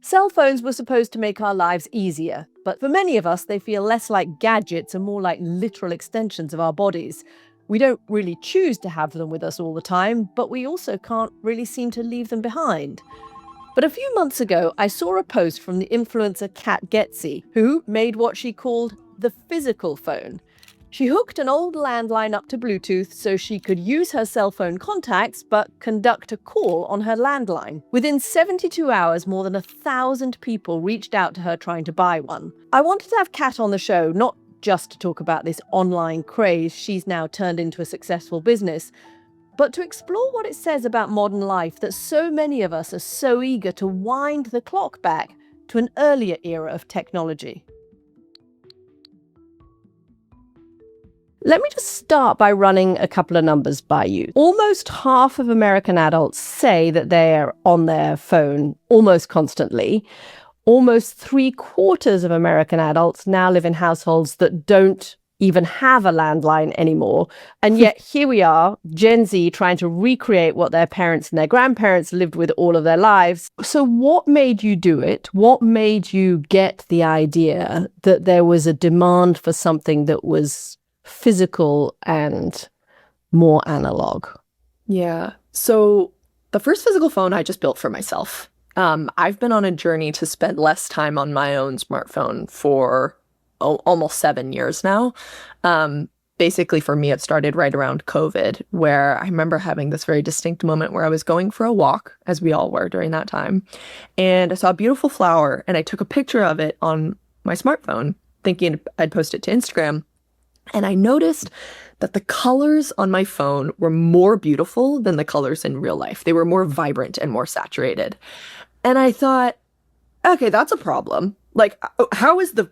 Cell phones were supposed to make our lives easier, but for many of us, they feel less like gadgets and more like literal extensions of our bodies. We don't really choose to have them with us all the time, but we also can't really seem to leave them behind. But a few months ago, I saw a post from the influencer Cat Goetze, who made what she called the physical phone. She hooked an old landline up to Bluetooth so she could use her cell phone contacts but conduct a call on her landline. Within 72 hours, more than 1,000 people reached out to her trying to buy one. I wanted to have Kat on the show, not just to talk about this online craze she's now turned into a successful business, but to explore what it says about modern life that so many of us are so eager to wind the clock back to an earlier era of technology. Let me just start by running a couple of numbers by you. Almost half of American adults say that they're on their phone almost constantly. Almost 3/4 of American adults now live in households that don't even have a landline anymore. And yet here we are, Gen Z, trying to recreate what their parents and their grandparents lived with all of their lives. So what made you do it? What made you get the idea that there was a demand for something that was physical and more analog? Yeah. So the first physical phone I just built for myself. I've been on a journey to spend less time on my own smartphone for almost 7 years now. Basically, for me, it started right around COVID, where I remember having this very distinct moment where I was going for a walk, as we all were during that time, and I saw a beautiful flower, and I took a picture of it on my smartphone, thinking I'd post it to Instagram. And I noticed that the colors on my phone were more beautiful than the colors in real life. They were more vibrant and more saturated. And I thought, okay, that's a problem. Like, how is the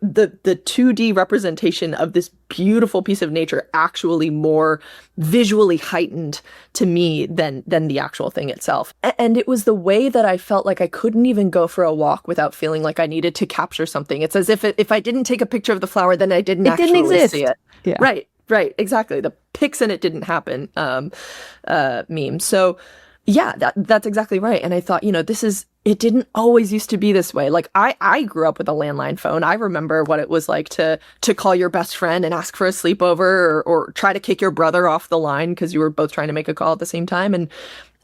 2D representation of this beautiful piece of nature actually more visually heightened to me than the actual thing itself? And it was the way that I felt like I couldn't even go for a walk without feeling like I needed to capture something. It's as if I didn't take a picture of the flower, then I didn't actually exist. See it. Yeah. Right, exactly. The pics in it didn't happen meme. So yeah, that's exactly right. And I thought, it didn't always used to be this way. Like I grew up with a landline phone. I remember what it was like to call your best friend and ask for a sleepover or try to kick your brother off the line because you were both trying to make a call at the same time. And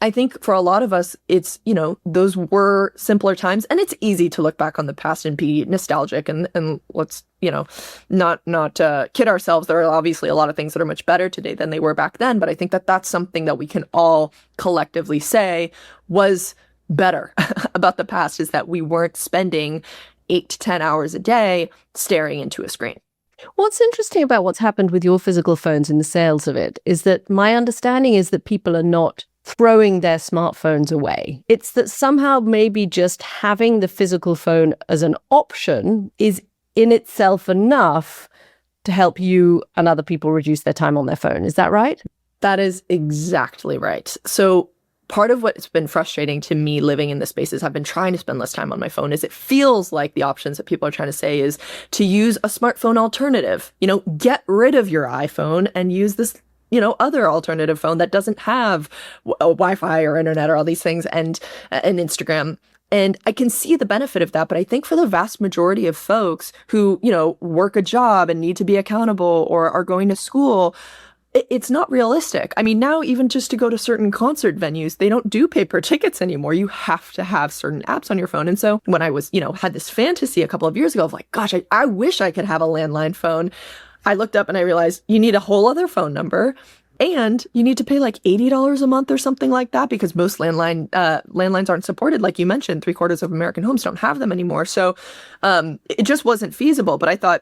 I think for a lot of us, it's, those were simpler times, and it's easy to look back on the past and be nostalgic and let's, not kid ourselves. There are obviously a lot of things that are much better today than they were back then. But I think that that's something that we can all collectively say was better about the past, is that we weren't spending 8 to 10 hours a day staring into a screen. What's interesting about what's happened with your physical phones and the sales of it is that my understanding is that people are not throwing their smartphones away. It's that somehow maybe just having the physical phone as an option is in itself enough to help you and other people reduce their time on their phone. Is that right? That is exactly right. So part of what's been frustrating to me living in this space is I've been trying to spend less time on my phone, is it feels like the options that people are trying to say is to use a smartphone alternative. Get rid of your iPhone and use this, other alternative phone that doesn't have Wi-Fi or internet or all these things and Instagram. And I can see the benefit of that. But I think for the vast majority of folks who, work a job and need to be accountable or are going to school, it's not realistic. I mean, now even just to go to certain concert venues, they don't do paper tickets anymore. You have to have certain apps on your phone. And so when I was, had this fantasy a couple of years ago of like, gosh, I wish I could have a landline phone. I looked up and I realized you need a whole other phone number. And you need to pay like $80 a month or something like that, because most landlines aren't supported. Like you mentioned, 3/4 of American homes don't have them anymore. So it just wasn't feasible. But I thought,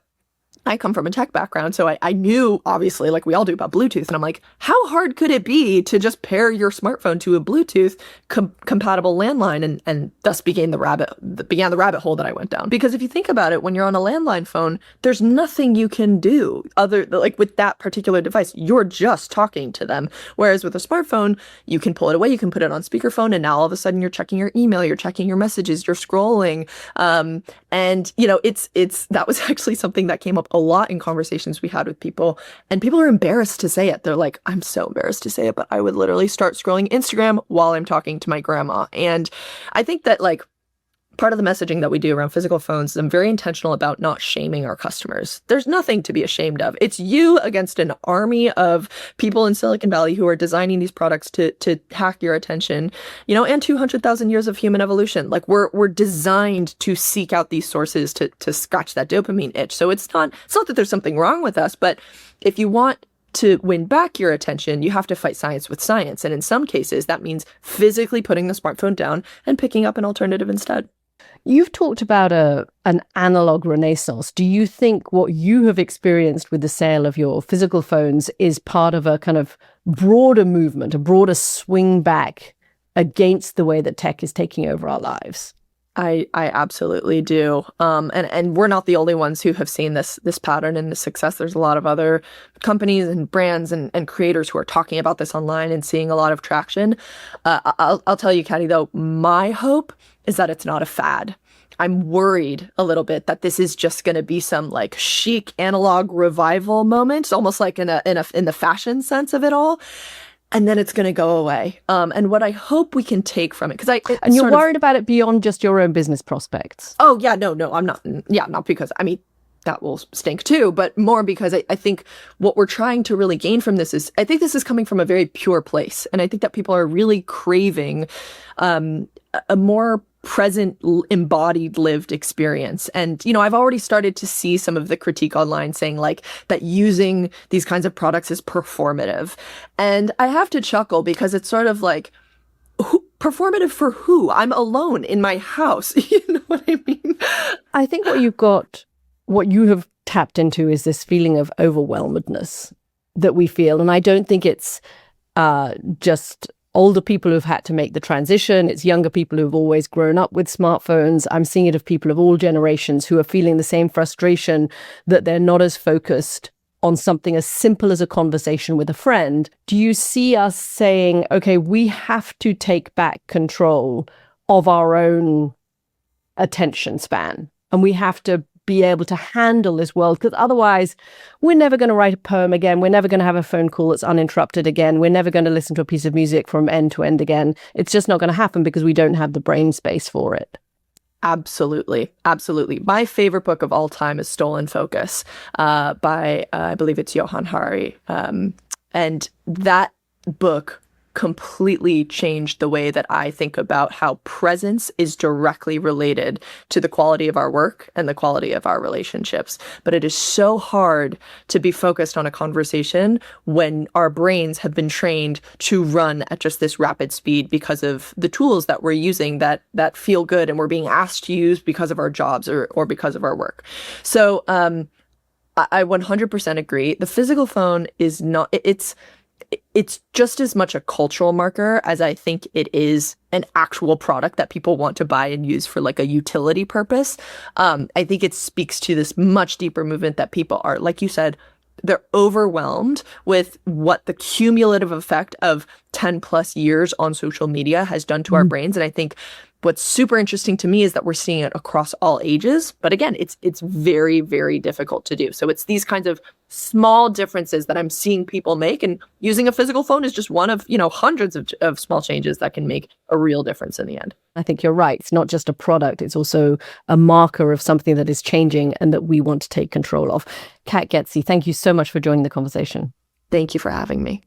I come from a tech background, so I knew, obviously, like we all do, about Bluetooth. And I'm like, how hard could it be to just pair your smartphone to a Bluetooth compatible landline? And thus began the rabbit hole that I went down. Because if you think about it, when you're on a landline phone, there's nothing you can do like with that particular device. You're just talking to them. Whereas with a smartphone, you can pull it away, you can put it on speakerphone, and now all of a sudden you're checking your email, you're checking your messages, you're scrolling. And that was actually something that came up a lot in conversations we had with people, and people are embarrassed to say it. They're like, I'm so embarrassed to say it, but I would literally start scrolling Instagram while I'm talking to my grandma. And I think that, like, part of the messaging that we do around physical phones is I'm very intentional about not shaming our customers. There's nothing to be ashamed of. It's you against an army of people in Silicon Valley who are designing these products to hack your attention, and 200,000 years of human evolution. Like we're designed to seek out these sources to scratch that dopamine itch. So it's not that there's something wrong with us, but if you want to win back your attention, you have to fight science with science. And in some cases, that means physically putting the smartphone down and picking up an alternative instead. You've talked about an analog renaissance. Do you think what you have experienced with the sale of your physical phones is part of a kind of broader movement, a broader swing back against the way that tech is taking over our lives? I absolutely do. And we're not the only ones who have seen this pattern and this success. There's a lot of other companies and brands and creators who are talking about this online and seeing a lot of traction. I'll tell you, Katty, though, my hope is that it's not a fad. I'm worried a little bit that this is just going to be some like chic analog revival moment, almost like in the fashion sense of it all. And then it's going to go away. And what I hope we can take from it, and you're worried about it beyond just your own business prospects. Oh yeah, no, I'm not. Yeah, not because that will stink too, but more because I think what we're trying to really gain from this is I think this is coming from a very pure place, and I think that people are really craving a more present, embodied, lived experience. And, I've already started to see some of the critique online saying like that using these kinds of products is performative. And I have to chuckle because it's sort of like, performative for who? I'm alone in my house. You know what I mean? I think what you have tapped into is this feeling of overwhelmedness that we feel. And I don't think it's just older people who've had to make the transition. It's younger people who've always grown up with smartphones. I'm seeing it of people of all generations who are feeling the same frustration that they're not as focused on something as simple as a conversation with a friend. Do you see us saying, okay, we have to take back control of our own attention span, and we have to be able to handle this world, because otherwise we're never going to write a poem again. We're never going to have a phone call that's uninterrupted again. We're never going to listen to a piece of music from end to end again. It's just not going to happen because we don't have the brain space for it. Absolutely. Absolutely. My favorite book of all time is Stolen Focus by, I believe it's Johann Hari. And that book completely changed the way that I think about how presence is directly related to the quality of our work and the quality of our relationships. But it is so hard to be focused on a conversation when our brains have been trained to run at just this rapid speed because of the tools that we're using that feel good and we're being asked to use because of our jobs or because of our work. So I 100% agree. The physical phone is not, it's just as much a cultural marker as I think it is an actual product that people want to buy and use for like a utility purpose. I think it speaks to this much deeper movement that people are, like you said, they're overwhelmed with what the cumulative effect of 10 plus years on social media has done to our brains. And I think what's super interesting to me is that we're seeing it across all ages. But again, it's very, very difficult to do. So it's these kinds of small differences that I'm seeing people make. And using a physical phone is just one of, hundreds of small changes that can make a real difference in the end. I think you're right. It's not just a product. It's also a marker of something that is changing and that we want to take control of. Cat Goetze, thank you so much for joining the conversation. Thank you for having me.